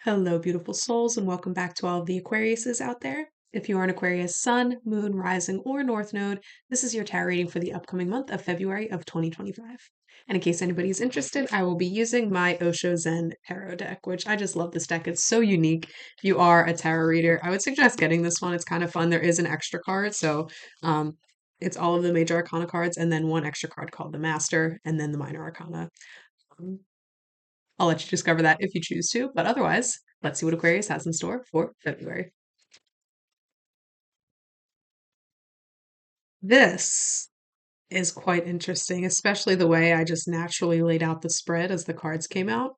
Hello, beautiful souls, and welcome back to all of the Aquariuses out there. If you are an Aquarius sun, moon, rising, or north node, this is your tarot reading for the upcoming month of February of 2025. And in case anybody's interested, I will be using my Osho Zen tarot deck, which I just love this deck. It's so unique. If you are a tarot reader, I would suggest getting this one. It's kind of fun. There is an extra card, so um, it's all of the major arcana cards, and then one extra card called the Master, and then the minor arcana. Um, I'll let you discover that if you choose to, but otherwise, let's see what Aquarius has in store for February. This is quite interesting, especially the way I just naturally laid out the spread as the cards came out,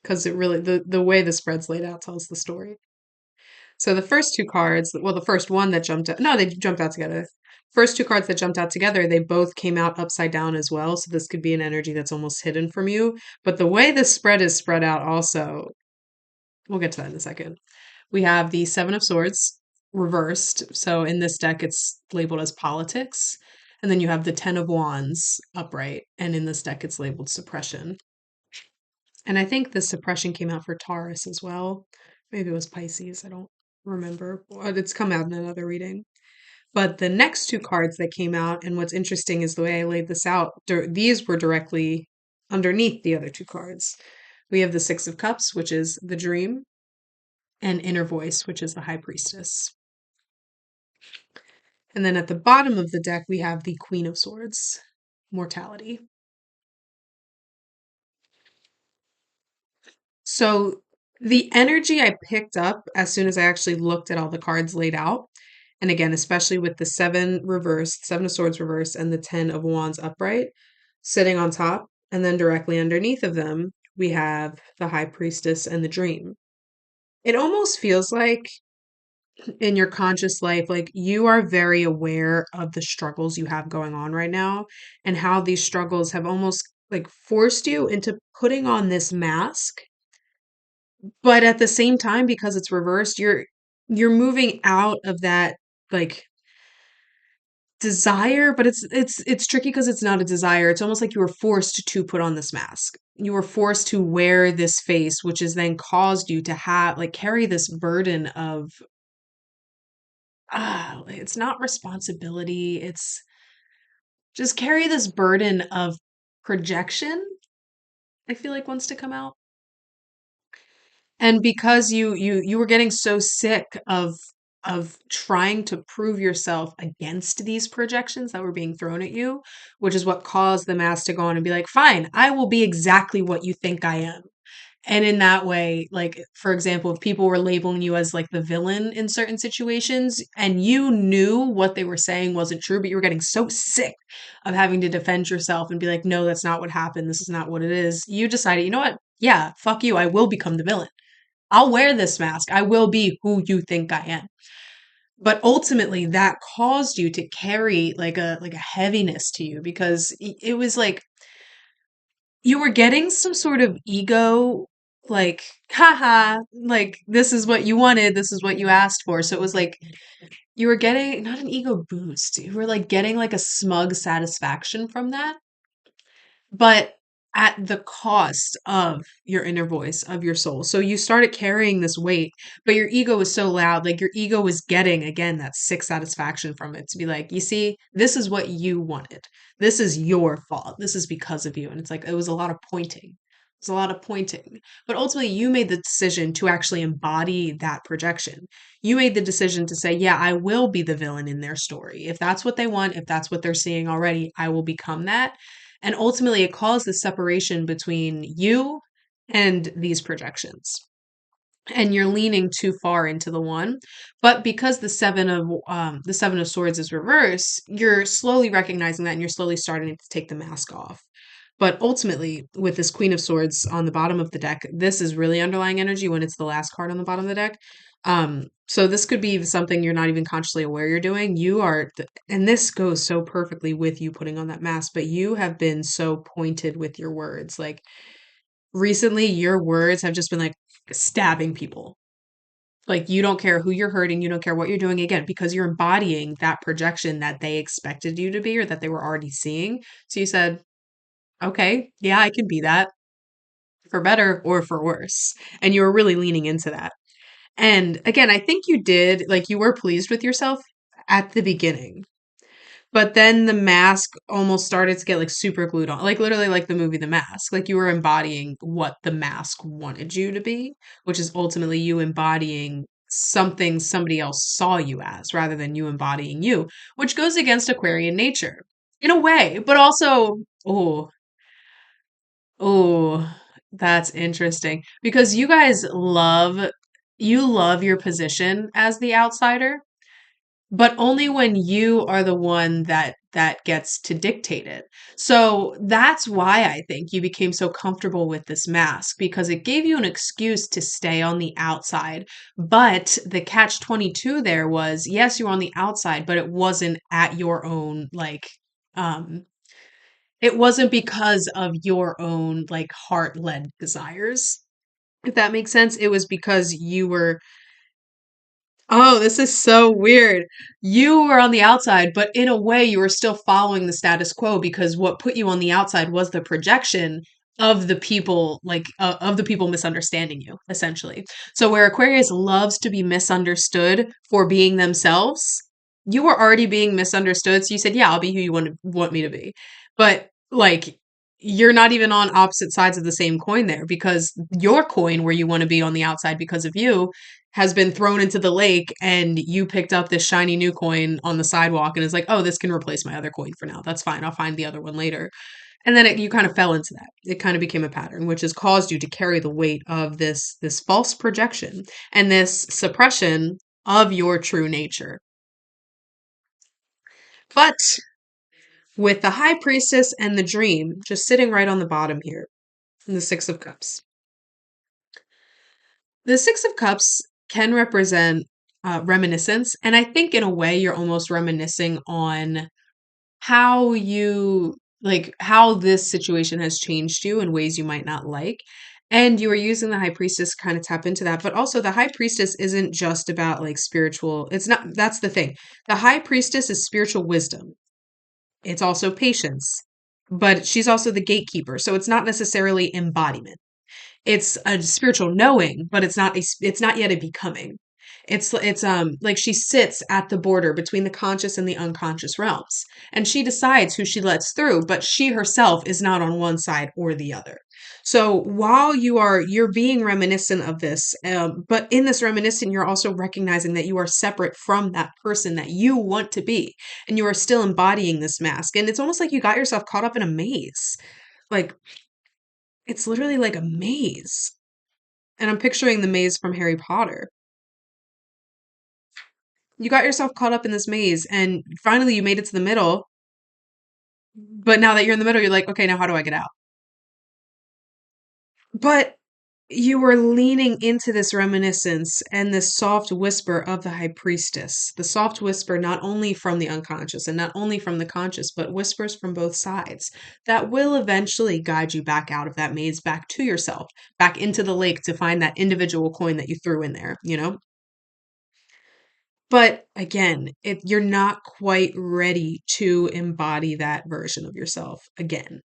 because it really the way the spread's laid out tells the story. So the first two cards, well, the first one that jumped out, no, they jumped out together. First two cards that jumped out together, they both came out upside down as well. So this could be an energy that's almost hidden from you. But the way this spread is spread out also, we'll get to that in a second. We have the Seven of Swords reversed. So in this deck, it's labeled as politics. And then you have the Ten of Wands upright. And in this deck, it's labeled suppression. And I think the suppression came out for Taurus as well. Maybe it was Pisces. I don't remember. But it's come out in another reading. But the next two cards that came out, and what's interesting is the way I laid this out, these were directly underneath the other two cards. We have the Six of Cups, which is the dream, and Inner Voice, which is the High Priestess. And then at the bottom of the deck, we have the Queen of Swords, mortality. So the energy I picked up as soon as I actually looked at all the cards laid out, and again, especially with the seven reversed, Seven of Swords reversed, and the Ten of Wands upright, sitting on top, and then directly underneath of them, we have the High Priestess and the Dream. It almost feels like in your conscious life, like you are very aware of the struggles you have going on right now and how these struggles have almost like forced you into putting on this mask. But at the same time, because it's reversed, you're moving out of that like desire, but it's tricky because it's not a desire. It's almost like you were forced to put on this mask. You were forced to wear this face, which has then caused you to have like carry this burden of it's not responsibility. It's just carry this burden of projection, I feel like wants to come out. And because you were getting so sick of trying to prove yourself against these projections that were being thrown at you, which is what caused the mask to go on and be like, fine, I will be exactly what you think I am. And in that way, like, for example, if people were labeling you as like the villain in certain situations and you knew what they were saying wasn't true, but you were getting so sick of having to defend yourself and be like, no, that's not what happened. This is not what it is. You decided, you know what? Yeah, fuck you. I will become the villain. I'll wear this mask. I will be who you think I am. But ultimately that caused you to carry like a heaviness to you because it was like you were getting some sort of ego, like, haha, like, this is what you wanted, this is what you asked for. So it was like you were getting not an ego boost, you were like getting like a smug satisfaction from that, but at the cost of your inner voice, of your soul. So you started carrying this weight, but your ego was so loud. Like your ego was getting, again, that sick satisfaction from it to be like, you see, this is what you wanted. This is your fault. This is because of you. And it's like, it was a lot of pointing. It was a lot of pointing. But ultimately, you made the decision to actually embody that projection. You made the decision to say, yeah, I will be the villain in their story. If that's what they want, if that's what they're seeing already, I will become that. And ultimately, it caused the separation between you and these projections. And you're leaning too far into the one, but because the Seven of Swords is reverse, you're slowly recognizing that, and you're slowly starting to take the mask off. But ultimately, with this Queen of Swords on the bottom of the deck, this is really underlying energy when it's the last card on the bottom of the deck. So this could be something you're not even consciously aware you're doing. You are, and this goes so perfectly with you putting on that mask, but you have been so pointed with your words. Like recently, your words have just been like stabbing people. Like you don't care who you're hurting, you don't care what you're doing again, because you're embodying that projection that they expected you to be or that they were already seeing. So you said, okay, yeah, I can be that. for better or for worse. And you were really leaning into that. And again, I think you did, like, you were pleased with yourself at the beginning. But then the mask almost started to get like super glued on, like literally like the movie The Mask. Like you were embodying what the mask wanted you to be, which is ultimately you embodying something somebody else saw you as rather than you embodying you, which goes against Aquarian nature in a way, but also, oh, oh, that's interesting because you love your position as the outsider, but only when you are the one that gets to dictate it. So that's why I think you became so comfortable with this mask because it gave you an excuse to stay on the outside. But the catch 22 there was, yes, you're on the outside, but it wasn't at your own um it wasn't because of your own like heart-led desires. If that makes sense, it was because you were. Oh, this is so weird. You were on the outside, but in a way, you were still following the status quo because what put you on the outside was the projection of the people, of the people misunderstanding you, essentially. So, where Aquarius loves to be misunderstood for being themselves, you were already being misunderstood. So, you said, yeah, I'll be who you want me to be. But, like, you're not even on opposite sides of the same coin there because your coin, where you want to be on the outside because of you, has been thrown into the lake and you picked up this shiny new coin on the sidewalk and is like, oh, this can replace my other coin for now. That's fine. I'll find the other one later. And then you kind of fell into that. It kind of became a pattern, which has caused you to carry the weight of this false projection and this suppression of your true nature. But with the high priestess and the dream just sitting right on the bottom here, in the Six of Cups. The Six of Cups can represent reminiscence. And I think in a way, you're almost reminiscing on how how this situation has changed you in ways you might not like. And you are using the high priestess to kind of tap into that. But also, the high priestess isn't just about like spiritual, it's not, that's the thing. The high priestess is spiritual wisdom, it's also patience, but she's also the gatekeeper. So it's not necessarily embodiment, it's a spiritual knowing, but it's not yet a becoming. It's like she sits at the border between the conscious and the unconscious realms, and she decides who she lets through, but she herself is not on one side or the other. So while you're being reminiscent of this, but in this reminiscent, you're also recognizing that you are separate from that person that you want to be, and you are still embodying this mask. And it's almost like you got yourself caught up in a maze. Like it's literally like a maze. And I'm picturing the maze from Harry Potter. You got yourself caught up in this maze and finally you made it to the middle. But now that you're in the middle, you're like, okay, now how do I get out? But you were leaning into this reminiscence and this soft whisper of the high priestess. The soft whisper, not only from the unconscious and not only from the conscious, but whispers from both sides that will eventually guide you back out of that maze, back to yourself, back into the lake to find that individual coin that you threw in there, you know? But again, you're not quite ready to embody that version of yourself again.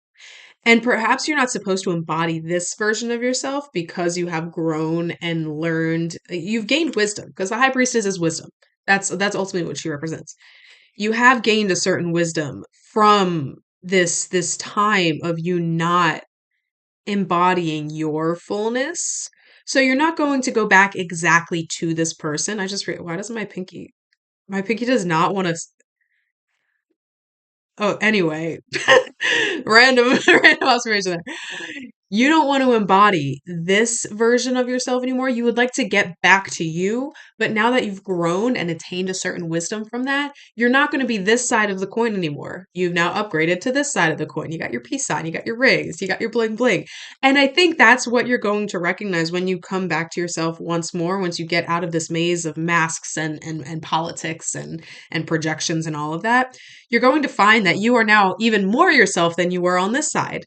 And perhaps you're not supposed to embody this version of yourself because you have grown and learned, you've gained wisdom, because the high priestess is wisdom. That's ultimately what she represents. You have gained a certain wisdom from this time of you not embodying your fullness. So you're not going to go back exactly to this person. Why doesn't my pinky does not want to. Oh, anyway, random random observation there. You don't want to embody this version of yourself anymore. You would like to get back to you, but now that you've grown and attained a certain wisdom from that, you're not going to be this side of the coin anymore. You've now upgraded to this side of the coin. You got your peace sign, you got your rings, you got your bling bling. And I think that's what you're going to recognize when you come back to yourself once more, once you get out of this maze of masks and politics and projections and all of that. You're going to find that you are now even more yourself than you were on this side.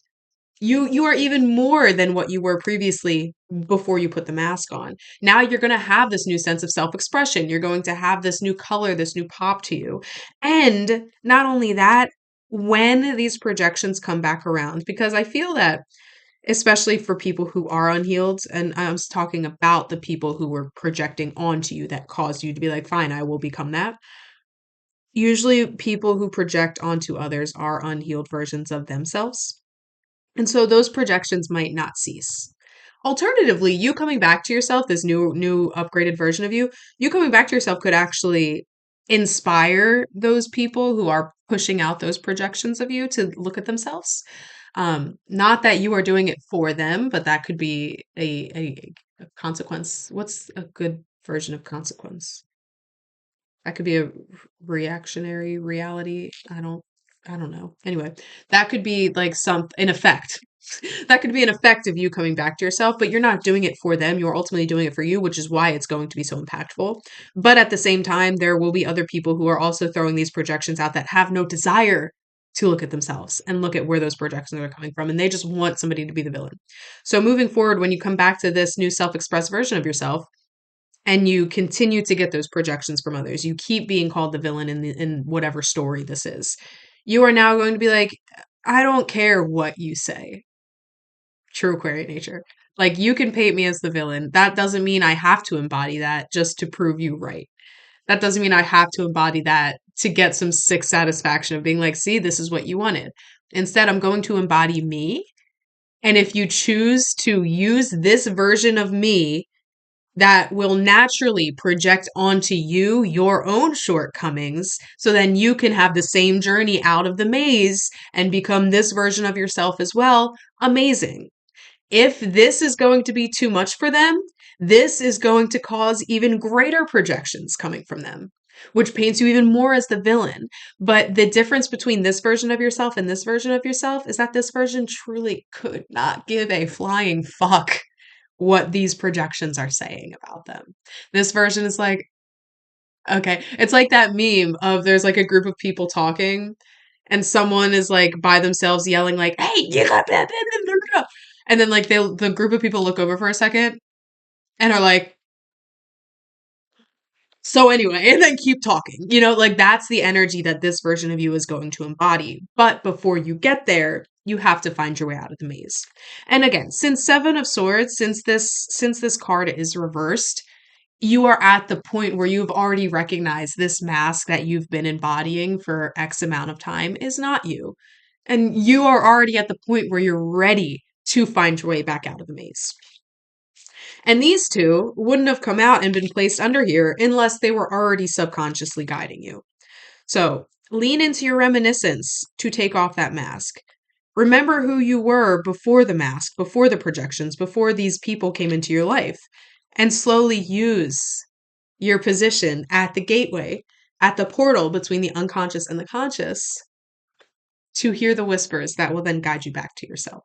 You are even more than what you were previously before you put the mask on. Now you're going to have this new sense of self-expression. You're going to have this new color, this new pop to you. And not only that, when these projections come back around, because I feel that especially for people who are unhealed. And I was talking about the people who were projecting onto you that caused you to be like, fine, I will become that. Usually, people who project onto others are unhealed versions of themselves. And so those projections might not cease. Alternatively, you coming back to yourself, this new upgraded version of you, you coming back to yourself could actually inspire those people who are pushing out those projections of you to look at themselves. Not that you are doing it for them, but that could be a consequence. What's a good version of consequence? That could be a reactionary reality. I don't know. Anyway, that could be like some an effect. That could be an effect of you coming back to yourself, but you're not doing it for them. You're ultimately doing it for you, which is why it's going to be so impactful. But at the same time, there will be other people who are also throwing these projections out that have no desire to look at themselves and look at where those projections are coming from. And they just want somebody to be the villain. So moving forward, when you come back to this new self-expressed version of yourself, and you continue to get those projections from others. You keep being called the villain in whatever story this is. You are now going to be like, I don't care what you say. True Aquarian nature. Like you can paint me as the villain. That doesn't mean I have to embody that just to prove you right. That doesn't mean I have to embody that to get some sick satisfaction of being like, see, this is what you wanted. Instead, I'm going to embody me. And if you choose to use this version of me that will naturally project onto you your own shortcomings so then you can have the same journey out of the maze and become this version of yourself as well. Amazing. If this is going to be too much for them, this is going to cause even greater projections coming from them, which paints you even more as the villain. But the difference between this version of yourself and this version of yourself is that this version truly could not give a flying fuck what these projections are saying about them. This version is like, okay, it's like that meme of there's like a group of people talking and someone is like by themselves yelling like, "Hey, you got blah, blah, blah, blah, blah." And then like the group of people look over for a second and are like, so anyway, and then keep talking. You know, like that's the energy that this version of you is going to embody. But before you get there, you have to find your way out of the maze. And again, since 7 of swords, since this card is reversed, you are at the point where you've already recognized this mask that you've been embodying for X amount of time is not you. And you are already at the point where you're ready to find your way back out of the maze. And these two wouldn't have come out and been placed under here unless they were already subconsciously guiding you. So lean into your reminiscence to take off that mask. Remember who you were before the mask, before the projections, before these people came into your life, and slowly use your position at the gateway, at the portal between the unconscious and the conscious, to hear the whispers that will then guide you back to yourself.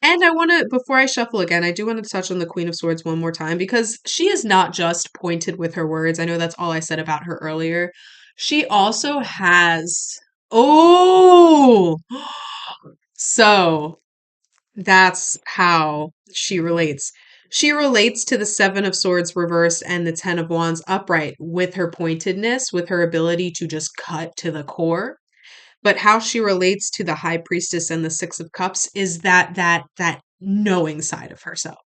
And I want to, before I shuffle again, I do want to touch on the Queen of Swords one more time because she is not just pointed with her words. I know that's all I said about her earlier. She also has, oh, so that's how she relates. She relates to the Seven of Swords reversed and the Ten of Wands upright with her pointedness, with her ability to just cut to the core. But how she relates to the High Priestess and the Six of Cups is that knowing side of herself,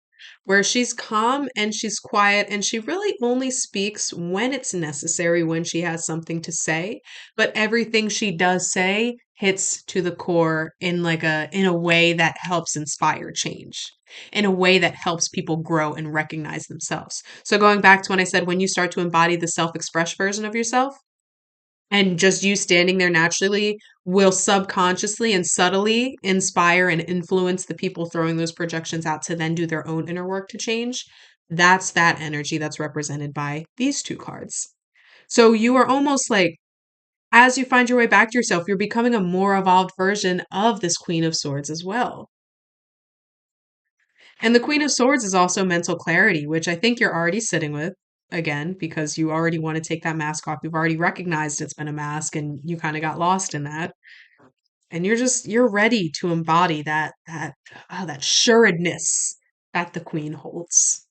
where she's calm and she's quiet and she really only speaks when it's necessary, when she has something to say. But everything she does say hits to the core in in a way that helps inspire change, in a way that helps people grow and recognize themselves. So going back to when I said when you start to embody the self-expressed version of yourself, and just you standing there naturally will subconsciously and subtly inspire and influence the people throwing those projections out to then do their own inner work to change. That's that energy that's represented by these two cards. So you are almost like, as you find your way back to yourself, you're becoming a more evolved version of this Queen of Swords as well. And the Queen of Swords is also mental clarity, which I think you're already sitting with again, because you already want to take that mask off. You've already recognized it's been a mask and you kind of got lost in that. And you're ready to embody that sureness that the Queen holds.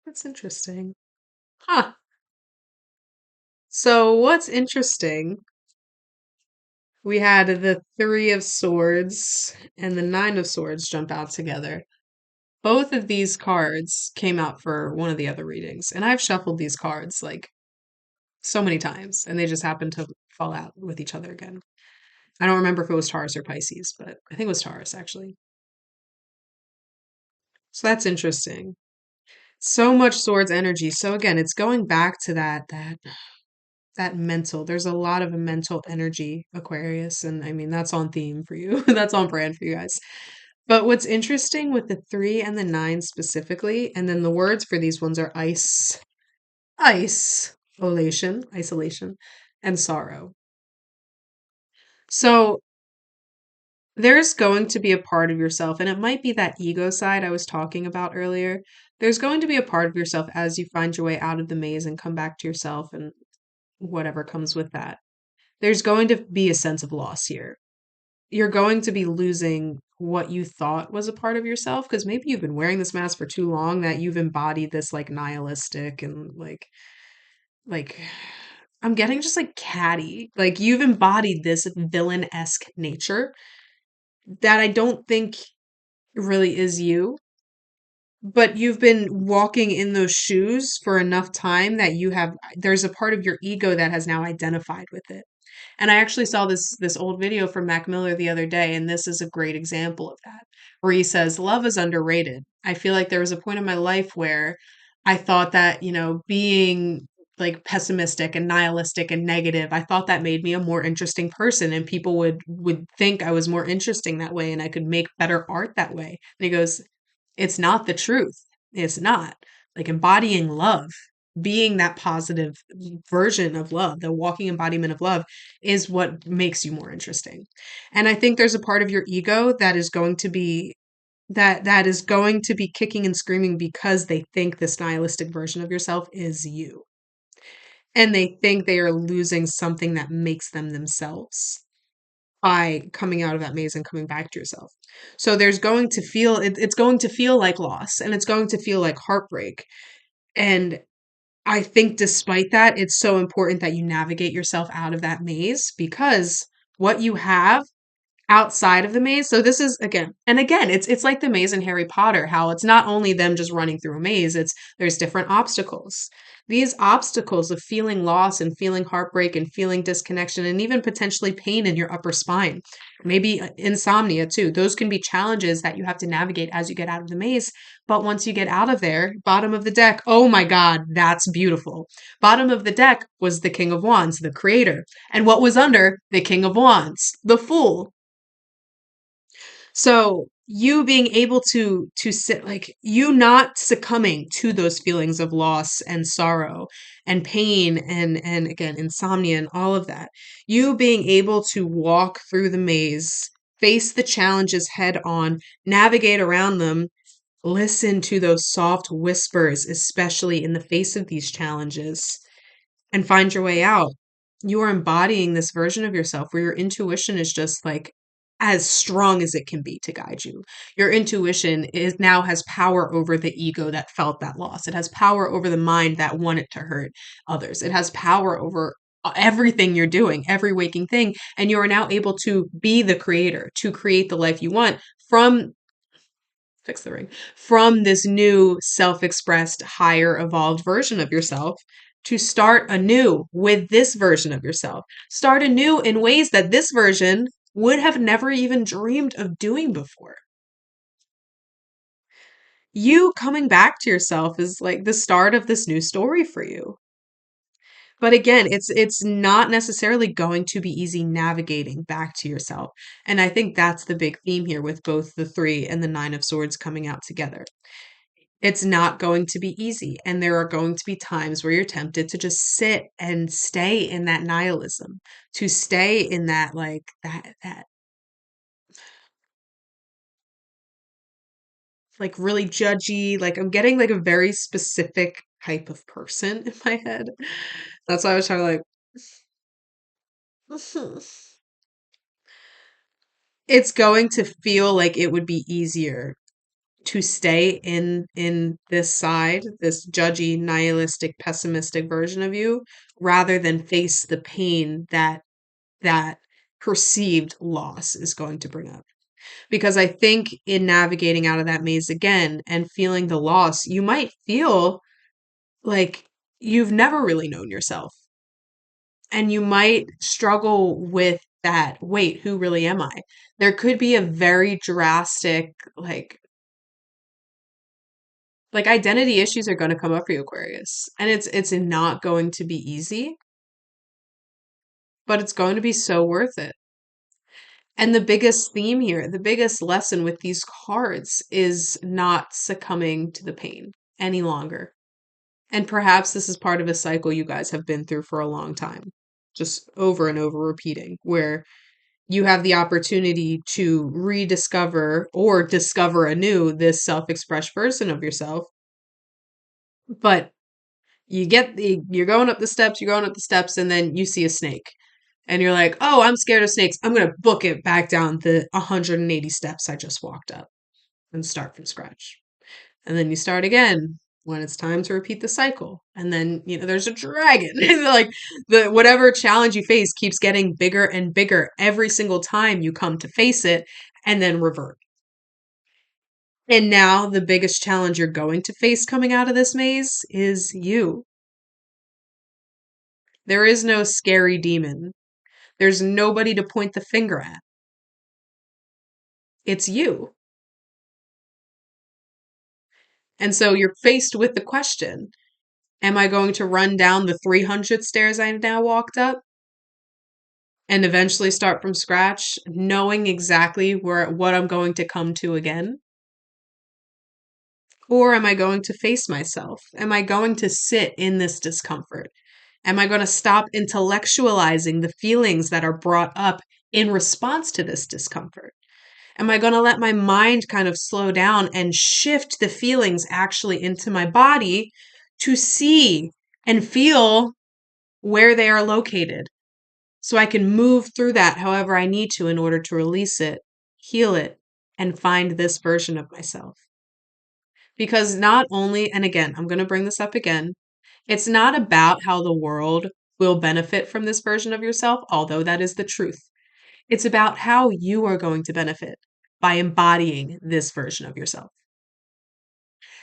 That's interesting. Huh. So what's interesting, we had the Three of Swords and the Nine of Swords jump out together. Both of these cards came out for one of the other readings, and I've shuffled these cards like so many times, and they just happened to fall out with each other again. I don't remember if it was Taurus or Pisces, but I think it was Taurus actually. So that's interesting. So much swords energy. So again, it's going back to that mental. There's a lot of mental energy, Aquarius, and I mean that's on theme for you. That's on brand for you guys. But what's interesting with the 3 and the 9 specifically, and then the words for these ones are isolation, and sorrow. So there's going to be a part of yourself, and it might be that ego side I was talking about earlier. There's going to be a part of yourself as you find your way out of the maze and come back to yourself and whatever comes with that. There's going to be a sense of loss here. You're going to be losing what you thought was a part of yourself because maybe you've been wearing this mask for too long that you've embodied this like nihilistic and like I'm getting just like catty. Like you've embodied this villain-esque nature that I don't think really is you, but you've been walking in those shoes for enough time that there's a part of your ego that has now identified with it. And I actually saw this old video from Mac Miller the other day, and this is a great example of that, where he says, love is underrated. I feel like there was a point in my life where I thought that, being like pessimistic and nihilistic and negative, I thought that made me a more interesting person and people would think I was more interesting that way and I could make better art that way. And he goes, it's not the truth. It's not. Like embodying love, being that positive version of love, the walking embodiment of love is what makes you more interesting. And I think there's a part of your ego that is going to be that is going to be kicking and screaming because they think this nihilistic version of yourself is you. And they think they are losing something that makes them themselves by coming out of that maze and coming back to yourself. So there's going to feel it's going to feel like loss and it's going to feel like heartbreak. And I think despite that, it's so important that you navigate yourself out of that maze because what you have outside of the maze. So this is again, it's like the maze in Harry Potter, how it's not only them just running through a maze, it's there's different obstacles. These obstacles of feeling loss and feeling heartbreak and feeling disconnection and even potentially pain in your upper spine, maybe insomnia too. Those can be challenges that you have to navigate as you get out of the maze. But once you get out of there, bottom of the deck, oh my God, that's beautiful. Bottom of the deck was the King of Wands, the creator. And what was under the King of Wands? The Fool. So you being able to sit like you not succumbing to those feelings of loss and sorrow and pain and again insomnia and all of that. You being able to walk through the maze, face the challenges head on, navigate around them, listen to those soft whispers, especially in the face of these challenges and find your way out. You are embodying this version of yourself where your intuition is just like as strong as it can be to guide you. Your intuition is now has power over the ego that felt that loss. It has power over the mind that wanted to hurt others. It has power over everything you're doing, every waking thing. And you are now able to be the creator, to create the life you want from fix the ring, from this new self-expressed, higher evolved version of yourself to start anew with this version of yourself. Start anew in ways that this version would have never even dreamed of doing before. You coming back to yourself is like the start of this new story for you. But again, it's not necessarily going to be easy navigating back to yourself. And I think that's the big theme here with both the 3 and the 9 of swords coming out together. It's not going to be easy. And there are going to be times where you're tempted to just sit and stay in that nihilism, to stay in that, like, that, like, really judgy, like, I'm getting, like, a very specific type of person in my head. That's why I was trying to, like, it's going to feel like it would be easier to stay in this side, this judgy, nihilistic, pessimistic version of you, rather than face the pain that that perceived loss is going to bring up. Because I think in navigating out of that maze again and feeling the loss, you might feel like you've never really known yourself. And you might struggle with that. Wait, who really am I? There could be a very drastic, like identity issues are going to come up for you, Aquarius. And it's not going to be easy, but it's going to be so worth it. And the biggest theme here, the biggest lesson with these cards is not succumbing to the pain any longer. And perhaps this is part of a cycle you guys have been through for a long time, just over and over repeating, where you have the opportunity to rediscover or discover anew this self-expressed version of yourself. But you're going up the steps, you're going up the steps, and then you see a snake. And you're like, oh, I'm scared of snakes. I'm going to book it back down the 180 steps I just walked up and start from scratch. And then you start again when it's time to repeat the cycle. And then, there's a dragon. Like the whatever challenge you face keeps getting bigger and bigger every single time you come to face it and then revert. And now the biggest challenge you're going to face coming out of this maze is you. There is no scary demon. There's nobody to point the finger at. It's you. And so you're faced with the question, am I going to run down the 300 stairs I now walked up and eventually start from scratch, knowing exactly what I'm going to come to again? Or am I going to face myself? Am I going to sit in this discomfort? Am I going to stop intellectualizing the feelings that are brought up in response to this discomfort? Am I going to let my mind kind of slow down and shift the feelings actually into my body to see and feel where they are located so I can move through that however I need to in order to release it, heal it, and find this version of myself? Because not only, and again, I'm going to bring this up again, it's not about how the world will benefit from this version of yourself, although that is the truth. It's about how you are going to benefit by embodying this version of yourself.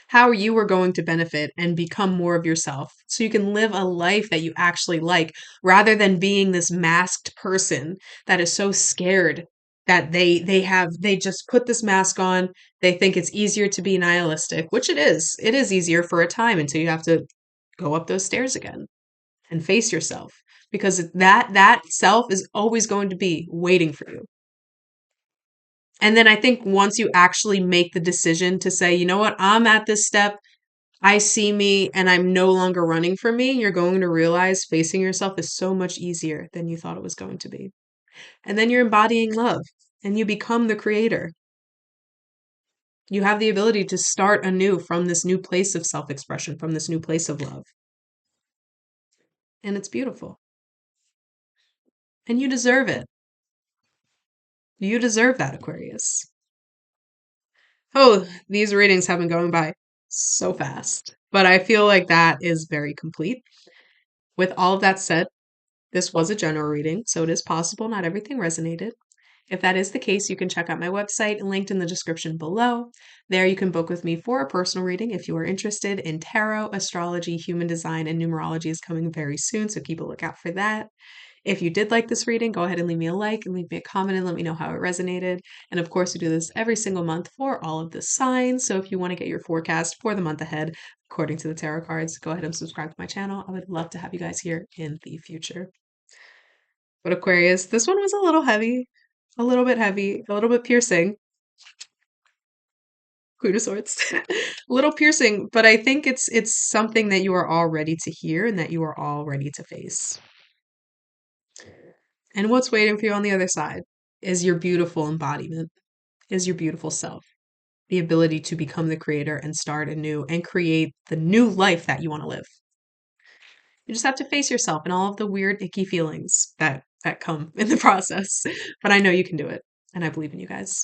How you are going to benefit and become more of yourself so you can live a life that you actually like rather than being this masked person that is so scared that they just put this mask on. They think it's easier to be nihilistic, which it is. It is easier for a time until you have to go up those stairs again and face yourself because that self is always going to be waiting for you. And then I think once you actually make the decision to say, you know what, I'm at this step, I see me, and I'm no longer running from me, you're going to realize facing yourself is so much easier than you thought it was going to be. And then you're embodying love and you become the creator. You have the ability to start anew from this new place of self expression, from this new place of love. And it's beautiful. And you deserve it. You deserve that, Aquarius. Oh, these readings have been going by so fast, but I feel like that is very complete. With all of that said, this was a general reading, so it is possible not everything resonated. If that is the case, you can check out my website linked in the description below. There you can book with me for a personal reading if you are interested in tarot, astrology, human design, and numerology is coming very soon, so keep a lookout for that. If you did like this reading, go ahead and leave me a like and leave me a comment and let me know how it resonated. And of course, we do this every single month for all of the signs. So if you want to get your forecast for the month ahead, according to the tarot cards, go ahead and subscribe to my channel. I would love to have you guys here in the future. But Aquarius, this one was a little heavy, a little bit heavy, a little bit piercing. Queen of Swords. A little piercing, but I think it's something that you are all ready to hear and that you are all ready to face. And what's waiting for you on the other side is your beautiful embodiment, is your beautiful self, the ability to become the creator and start anew and create the new life that you want to live. You just have to face yourself and all of the weird, icky feelings that come in the process. But I know you can do it, and I believe in you guys.